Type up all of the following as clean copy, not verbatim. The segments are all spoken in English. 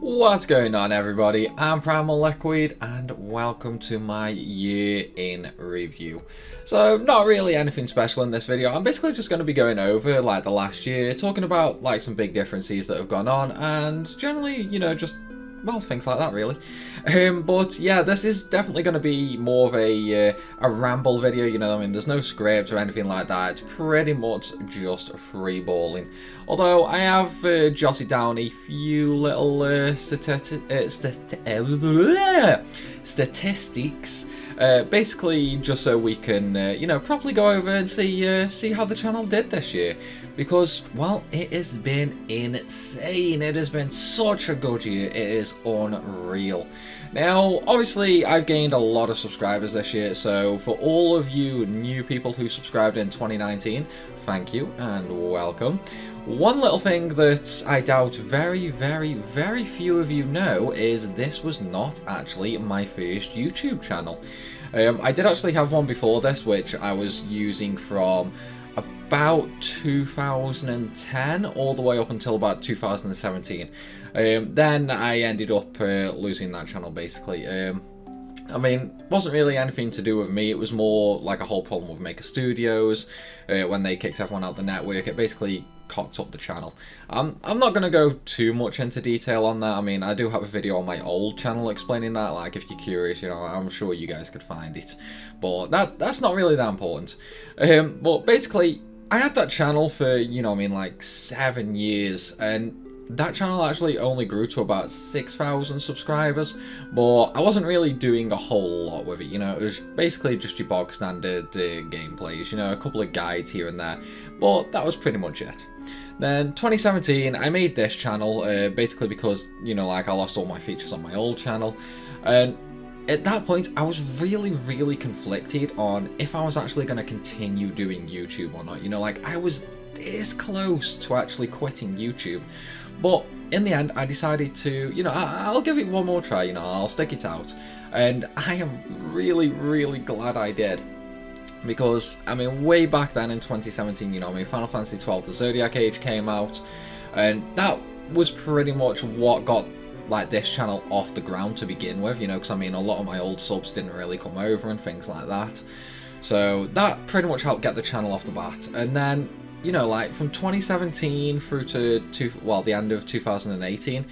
What's going on, everybody? I'm Primalliquid and welcome to my year in review. So not really anything special in this video. I'm basically just going to be going over like the last year, talking about like some big differences that have gone on and generally, just well, things like that really. But yeah, this is definitely going to be more of a ramble video, I mean, there's no script or anything like that. It's pretty much just freeballing. Although I have jotted down a few little statistics, basically just so we can, properly go over and see how the channel did this year. Because, well, it has been insane. It has been such a good year. It is unreal. Now, obviously, I've gained a lot of subscribers this year, so for all of you new people who subscribed in 2019, thank you and welcome. One little thing that I doubt very, very, very few of you know is this was not actually my first YouTube channel. I did actually have one before this, which I was using from about 2010 all the way up until about 2017. Then I ended up losing that channel basically. I mean, wasn't really anything to do with me, it was more like a whole problem with Maker Studios. When they kicked everyone out the network, it basically cocked up the channel. I'm not going to go too much into detail on that. I mean, I do have a video on my old channel explaining that, like if you're curious, I'm sure you guys could find it. But that's not really that important. But basically, I had that channel for, like 7 years, and that channel actually only grew to about 6,000 subscribers, but I wasn't really doing a whole lot with it, it was basically just your bog standard gameplays, a couple of guides here and there, but that was pretty much it. Then 2017, I made this channel, basically because, like I lost all my features on my old channel, and at that point, I was really conflicted on if I was actually going to continue doing YouTube or not, like I was this close to actually quitting YouTube. But in the end, I decided to, I'll give it one more try, I'll stick it out. And I am really glad I did. Because, I mean, way back then in 2017, Final Fantasy XII The Zodiac Age came out. And that was pretty much what got, like, this channel off the ground to begin with, because, I mean, a lot of my old subs didn't really come over and things like that. So that pretty much helped get the channel off the bat. And then, like from 2017 through to the end of 2018,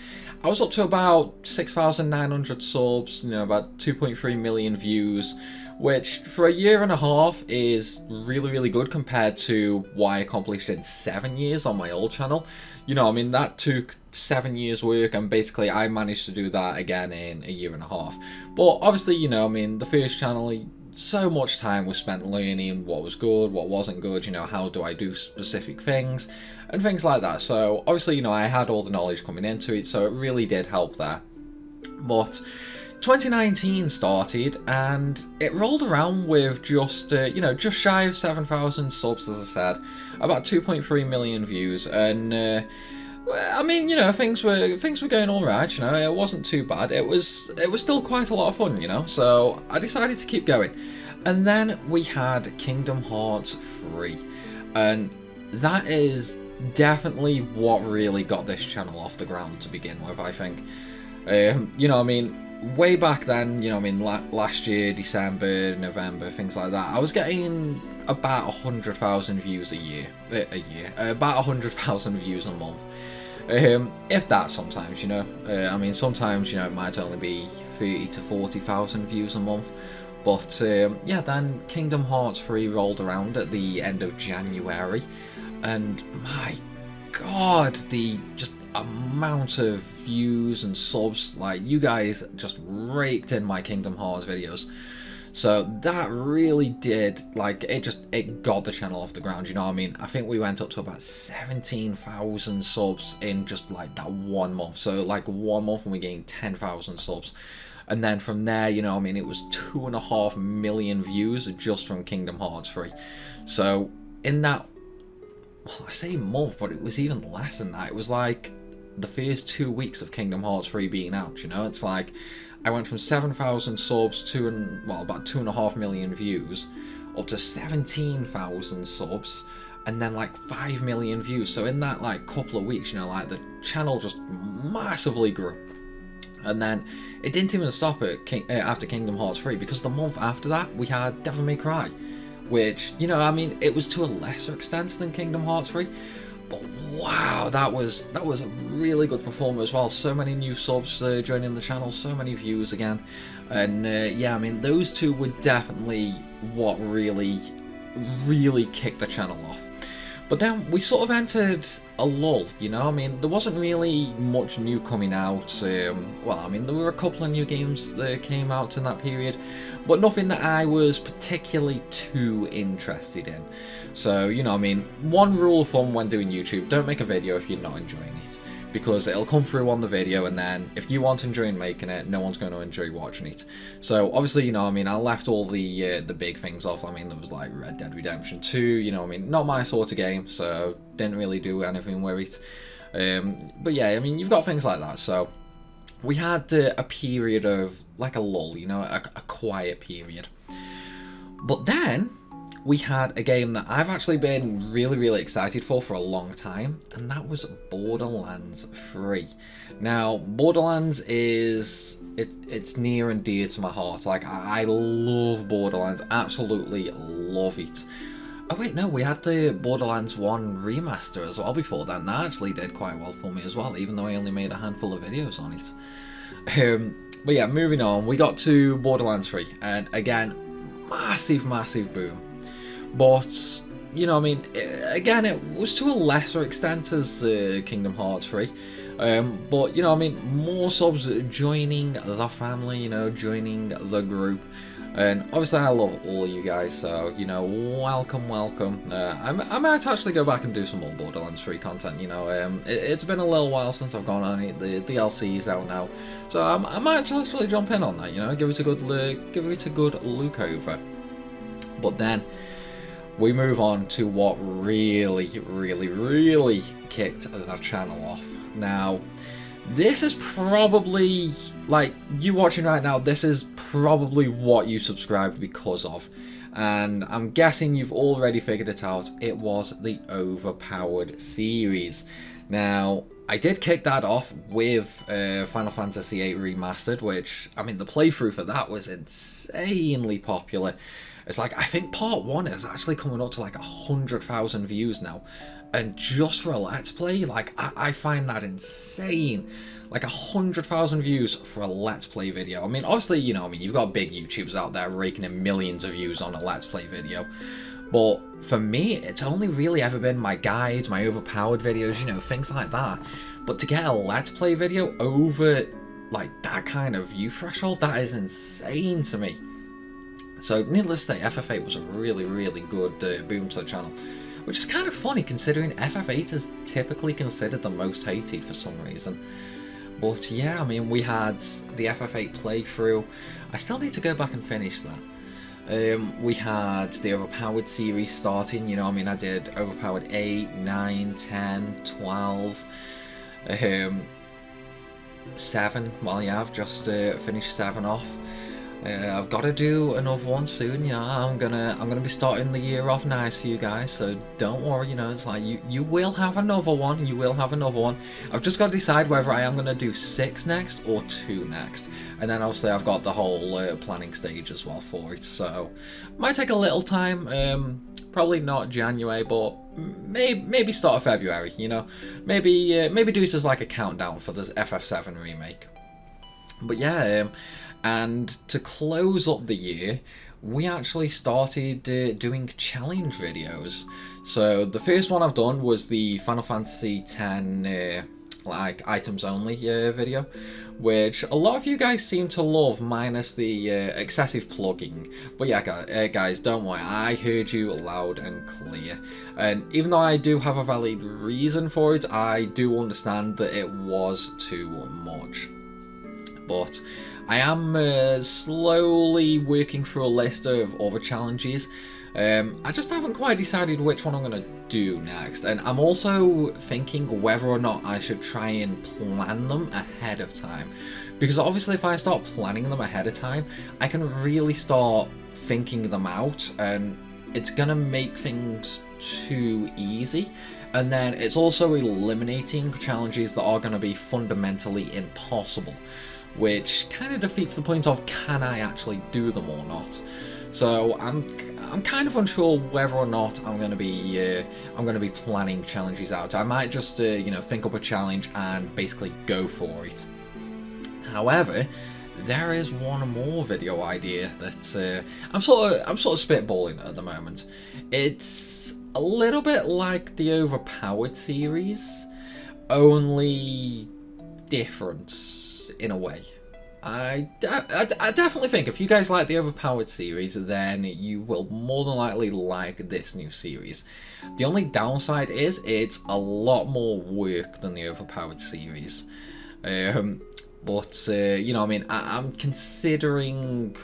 I was up to about 6,900 subs, about 2.3 million views, which for a year and a half is really good compared to what I accomplished in 7 years on my old channel. I mean, that took 7 years work, and basically I managed to do that again in a year and a half. But obviously, I mean, the first channel, so much time was spent learning what was good, what wasn't good, how do I do specific things, and things like that. So obviously, I had all the knowledge coming into it, so it really did help there. But 2019 started, and it rolled around with just, just shy of 7,000 subs, as I said, about 2.3 million views, and I mean, things were going all right. It wasn't too bad. It was still quite a lot of fun, So I decided to keep going, and then we had Kingdom Hearts 3, and that is definitely what really got this channel off the ground to begin with. I think, I mean, way back then, I mean, last year, December, November, things like that, I was getting about 100,000 views a year, about 100,000 views a month, if that sometimes, I mean, sometimes, it might only be 30 to 40,000 views a month, but yeah, then Kingdom Hearts 3 rolled around at the end of January, and my god, the just amount of views and subs, like, you guys just raked in my Kingdom Hearts videos. So that really did, like, it got the channel off the ground, I mean, I think we went up to about 17,000 subs in just like that 1 month. So like 1 month and we gained 10,000 subs. And then from there, I mean, it was 2.5 million views just from Kingdom Hearts 3. So in that, well, I say month, but it was even less than that. It was like the first 2 weeks of Kingdom Hearts 3 being out, it's like I went from 7,000 subs to about 2.5 million views up to 17,000 subs and then like 5 million views. So in that like couple of weeks, like the channel just massively grew. And then it didn't even stop at after Kingdom Hearts 3, because the month after that we had Devil May Cry, which, you know, I mean, it was to a lesser extent than Kingdom Hearts 3, but wow, that was a really good performance as well. So many new subs joining the channel, so many views again, and yeah, I mean, those two were definitely what really kicked the channel off. But then we sort of entered a lull, you know, I mean, there wasn't really much new coming out. Well, I mean, there were a couple of new games that came out in that period, but nothing that I was particularly too interested in. So, you know, I mean, one rule of thumb when doing YouTube: don't make a video if you're not enjoying it, because it'll come through on the video, and then if you aren't enjoying making it, no one's going to enjoy watching it. So obviously, you know, I mean, I left all the big things off. I mean, there was like Red Dead Redemption 2, you know, I mean, not my sort of game, so didn't really do anything with it. But yeah, I mean, you've got things like that. So we had a period of like a lull, you know, a quiet period. But then we had a game that I've actually been really excited for a long time, and that was Borderlands 3. Now, Borderlands is, it's near and dear to my heart. Like, I love Borderlands, absolutely love it. Oh wait, no, we had the Borderlands 1 remaster as well before then. That actually did quite well for me as well, even though I only made a handful of videos on it. But yeah, moving on, we got to Borderlands 3, and again, massive boom. But, you know, I mean, again, it was to a lesser extent as Kingdom Hearts 3. But, you know, I mean, more subs joining the family, you know, joining the group. And obviously I love all you guys, so, you know, welcome. I might actually go back and do some more Borderlands 3 content, you know. It's been a little while since I've gone on it. The DLC is out now, so I might actually jump in on that, you know, give it a good look over. But then we move on to what really kicked the channel off. Now, this is probably, like, you watching right now, this is probably what you subscribed because of. And I'm guessing you've already figured it out. It was the Overpowered series. Now, I did kick that off with Final Fantasy VIII Remastered, which, I mean, the playthrough for that was insanely popular. It's like, I think part 1 is actually coming up to like 100,000 views now. And just for a Let's Play, like, I find that insane. Like 100,000 views for a Let's Play video. I mean, obviously, you know, I mean, you've got big YouTubers out there raking in millions of views on a Let's Play video. But for me, it's only really ever been my guides, my Overpowered videos, you know, things like that. But to get a Let's Play video over, like, that kind of view threshold, that is insane to me. So, needless to say, FF8 was a really good boom to the channel. Which is kind of funny, considering FF8 is typically considered the most hated for some reason. But yeah, I mean, we had the FF8 playthrough. I still need to go back and finish that. We had the Overpowered series starting, you know, I mean, I did Overpowered 8, 9, 10, 12, 7, well yeah, I've just finished 7 off. I've got to do another one soon, you know. I'm gonna be starting the year off nice for you guys, so don't worry, you know. It's like you will have another one. I've just got to decide whether I am gonna do 6 next or 2 next, and then obviously I've got the whole planning stage as well for it. So might take a little time. Probably not January, but maybe start of February. You know, maybe do it as like a countdown for the FF7 remake. But yeah. And to close up the year, we actually started doing challenge videos. So the first one I've done was the Final Fantasy X like items only video, which a lot of you guys seem to love, minus the excessive plugging. But yeah, guys, don't worry, I heard you loud and clear. And even though I do have a valid reason for it, I do understand that it was too much. But I am slowly working through a list of other challenges. I just haven't quite decided which one I'm going to do next, and I'm also thinking whether or not I should try and plan them ahead of time, because obviously if I start planning them ahead of time, I can really start thinking them out, and it's going to make things too easy, And then it's also eliminating challenges that are going to be fundamentally impossible, which kind of defeats the point of, can I actually do them or not? So I'm kind of unsure whether or not I'm going to be planning challenges out. I might just you know, think up a challenge and basically go for it. However, there is one more video idea that I'm sort of spitballing at the moment. It's a little bit like the Overpowered series, only different in a way. I definitely think if you guys like the Overpowered series, then you will more than likely like this new series. The only downside is it's a lot more work than the Overpowered series. But you know, I mean, I'm considering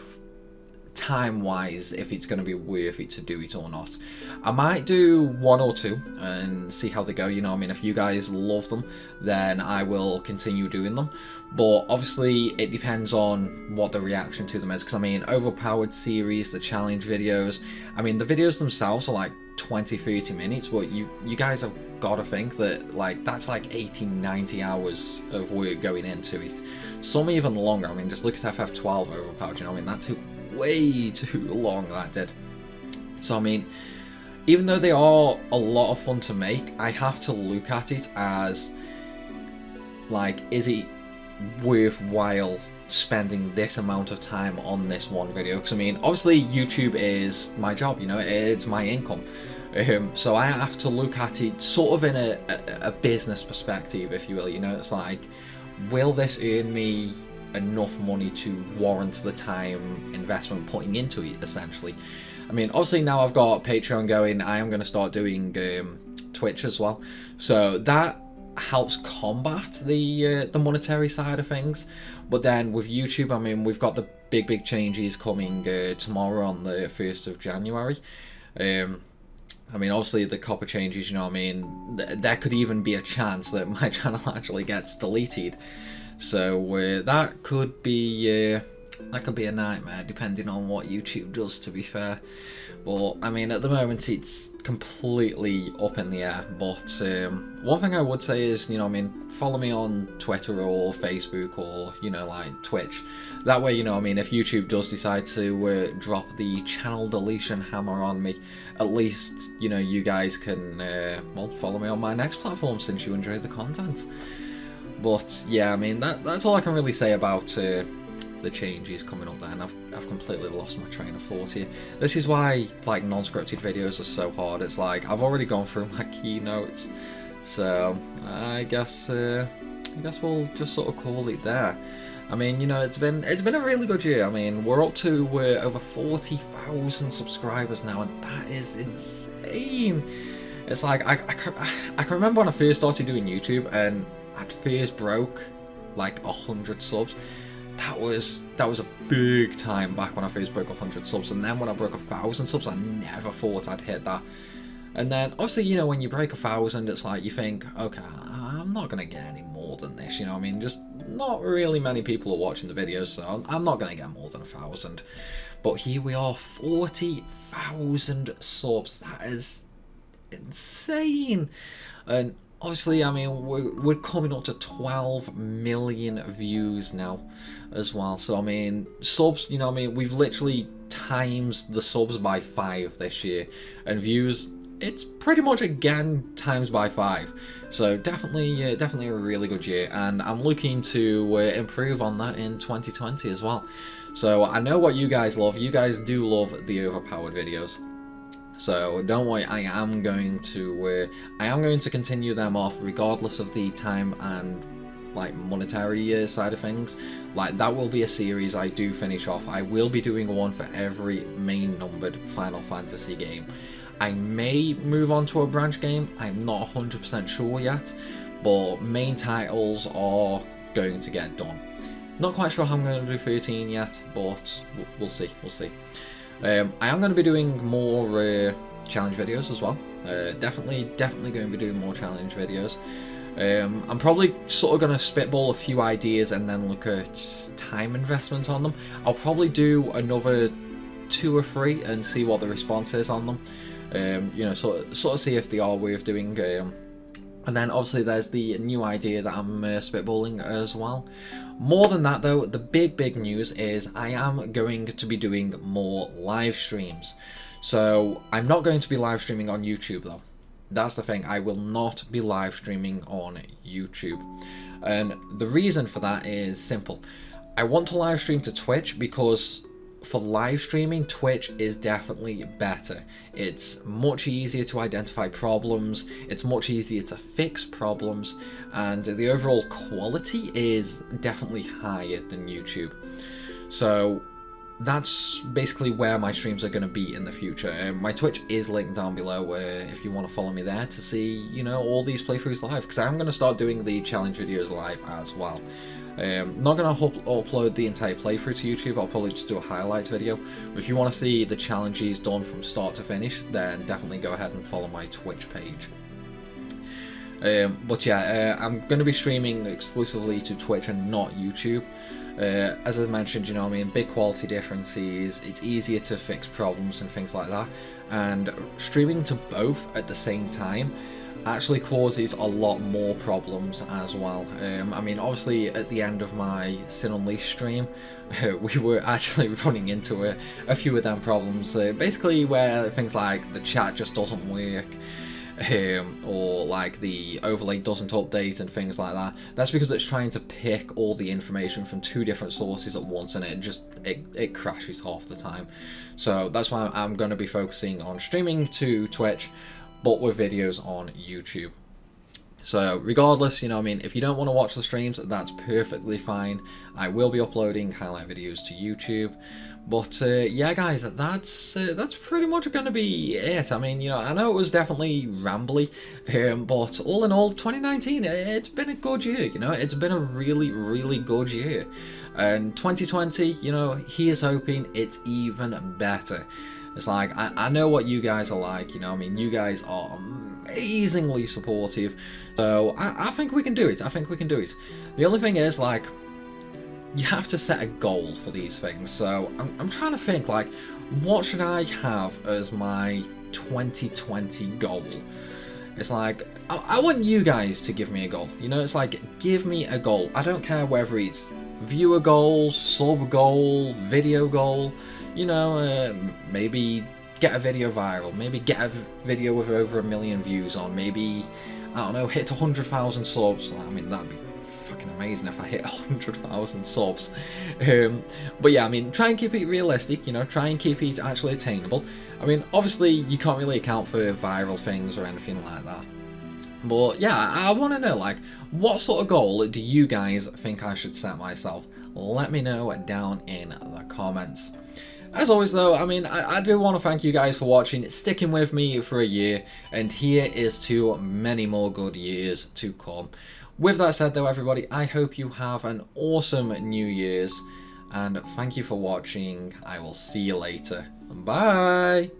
time-wise if it's going to be worth it to do it or not. I might do 1 or 2 and see how they go. You know, I mean, if you guys love them, then I will continue doing them. But obviously, it depends on what the reaction to them is. Because I mean, Overpowered series, the challenge videos. I mean, the videos themselves are like 20-30 minutes, but you guys have got to think that like that's like 80-90 hours of work going into it. Some even longer. I mean, just look at FF12 Overpowered. You know, I mean, that took way too long, that did. So I mean, even though they are a lot of fun to make, I have to look at it as like, is it worthwhile spending this amount of time on this one video? Because I mean, obviously YouTube is my job, you know, it's my income. So I have to look at it sort of in a business perspective, if you will. You know, it's like, will this earn me enough money to warrant the time investment putting into it, essentially? I mean, obviously now I've got Patreon going, I am going to start doing Twitch as well, so that helps combat the monetary side of things. But then with YouTube, I mean, we've got the big changes coming tomorrow on the 1st of January. I mean, obviously the copper changes, you know what I mean, there could even be a chance that my channel actually gets deleted. So that could be a nightmare, depending on what YouTube does, to be fair. But I mean, at the moment it's completely up in the air. But one thing I would say is, you know, I mean, follow me on Twitter or Facebook or, you know, like Twitch. That way, you know, I mean, if YouTube does decide to drop the channel deletion hammer on me, at least, you know, you guys can well, follow me on my next platform since you enjoy the content. But yeah, I mean, that's all I can really say about the changes coming up there, and I've completely lost my train of thought here. This is why like non-scripted videos are so hard. It's like I've already gone through my keynotes, so I guess we'll just sort of call it there. I mean, you know, it's been a really good year. I mean, we're up to over 40,000 subscribers now, and that is insane. It's like I can remember when I first started doing YouTube and I'd first broke like 100 subs. That was a big time back when I first broke 100 subs, and then when I broke 1,000 subs, I never thought I'd hit that. And then obviously, you know, when you break 1,000, it's like you think, okay, I'm not gonna get any more than this, you know what I mean? Just not really many people are watching the videos, so I'm not gonna get more than 1,000. But here we are, 40,000 subs. That is insane. And obviously, I mean, we're coming up to 12 million views now as well. So, I mean, subs, you know what I mean, we've literally times the subs by 5 this year. And views, it's pretty much again times by 5. So, definitely a really good year. And I'm looking to improve on that in 2020 as well. So, I know what you guys love. You guys do love the Overpowered videos. So don't worry, I am going to continue them off regardless of the time and like monetary side of things. Like, that will be a series I do finish off. I will be doing one for every main numbered Final Fantasy game. I may move on to a branch game, I'm not 100% sure yet, but main titles are going to get done. Not quite sure how I'm going to do 13 yet, but we'll see. I am going to be doing more challenge videos as well. Definitely going to be doing more challenge videos. I'm probably sort of going to spitball a few ideas and then look at time investment on them. I'll probably do another 2 or 3 and see what the response is on them. you know, sort of see if they are worth doing. And then obviously there's the new idea that I'm spitballing as well. More than that though, the big news is I am going to be doing more live streams. So I'm not going to be live streaming on YouTube though. That's the thing, I will not be live streaming on YouTube. And the reason for that is simple. I want to live stream to Twitch because for live streaming, Twitch is definitely better. It's much easier to identify problems, it's much easier to fix problems, and the overall quality is definitely higher than YouTube. So that's basically where my streams are going to be in the future. My Twitch is linked down below if you want to follow me there to see, you know, all these playthroughs live, because I'm going to start doing the challenge videos live as well. Not going to upload the entire playthrough to YouTube, I'll probably just do a highlights video. But if you want to see the challenges done from start to finish, then definitely go ahead and follow my Twitch page. But yeah, I'm going to be streaming exclusively to Twitch and not YouTube. As I mentioned, you know what I mean, big quality differences, it's easier to fix problems and things like that. And streaming to both at the same time actually causes a lot more problems as well. I mean, obviously at the end of my Sin Unleashed stream, we were actually running into a few of them problems, basically where things like the chat just doesn't work, or like the overlay doesn't update and things like that. That's because it's trying to pick all the information from two different sources at once, and it crashes half the time. So that's why I'm going to be focusing on streaming to Twitch, but with videos on YouTube. So regardless, you know what I mean, if you don't want to watch the streams, that's perfectly fine. I will be uploading highlight videos to YouTube. But yeah guys, that's pretty much going to be it. I mean, you know, I know it was definitely rambly, but all in all, 2019, it's been a good year, you know, it's been a really good year. And 2020, you know, here's hoping it's even better. It's like, I know what you guys are like, you know, I mean, you guys are amazingly supportive, so I think we can do it, I think we can do it. The only thing is, like, you have to set a goal for these things, so I'm trying to think, like, what should I have as my 2020 goal? It's like, I want you guys to give me a goal, you know, it's like, give me a goal. I don't care whether it's viewer goal, sub goal, video goal, you know, maybe get a video viral, maybe get a video with over 1 million views on, maybe, I don't know, hit 100,000 subs. I mean, that'd be fucking amazing if I hit 100,000 subs. But yeah, I mean, try and keep it realistic, you know, try and keep it actually attainable. I mean, obviously, you can't really account for viral things or anything like that. But yeah, I want to know, like, what sort of goal do you guys think I should set myself? Let me know down in the comments. As always though, I mean, I do want to thank you guys for watching, sticking with me for a year, and here is to many more good years to come. With that said though, everybody, I hope you have an awesome New Year's, and thank you for watching. I will see you later. Bye!